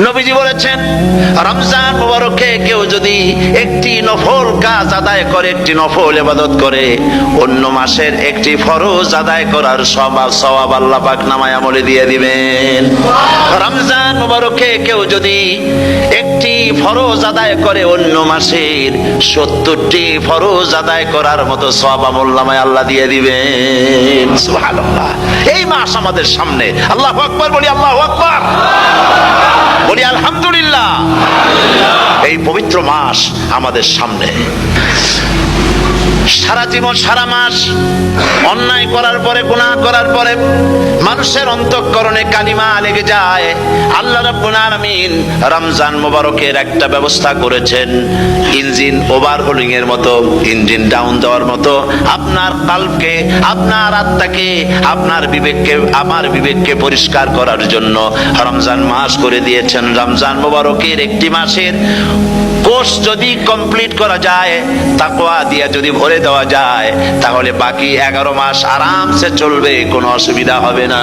নবীজি বলেছেন, রমজান মুবারকে কেউ যদি একটি নফল কাজ আদায় করে, একটি নফল ইবাদত করে, অন্য মাসের একটি ফরজ আদায় করার সওয়াব আল্লাহ পাক নামায় আমলে দিয়ে দিবেন। রমজান মুবারকে কেউ যদি একটি ফরজ আদায় করে, অন্য মাসের 70টি ফরজ আদায় করার মতো সওয়াব আমল নামায় আল্লাহ দিয়ে দিবেন। সুবহানাল্লাহ। এই মাস আমাদের সামনে। আল্লাহু আকবার বলি, আল্লাহু আকবার বলি, আলহামদুলিল্লাহ। এই পবিত্র মাস আমাদের সামনে। সারা জীবন, সারা মাস অন্যায় করার পরে, গুনাহ করার পরে মানুষের অন্তঃকরণে কালিমা লেগে যায়। আল্লাহ রাব্বুল আলামিন রমজান মুবারকের একটা ব্যবস্থা করেছেন, ইঞ্জিন ওভারহোলিং এর মতো, ইঞ্জিন ডাউন দেওয়ার মতো। আপনার কালবকে, আপনার আত্মাকে, আপনার বিবেককে, আমার বিবেককে পরিষ্কার করার জন্য রমজান মাস করে দিয়েছেন। রমজান মুবারকের একটি মাসের কোর্স যদি কমপ্লিট করা যায়, তাকওয়া দিয়া যদি ভরে দেওয়া যায়, তাহলে বাকি 11 মাস আরামসে চলবে, কোনো অসুবিধা হবে না।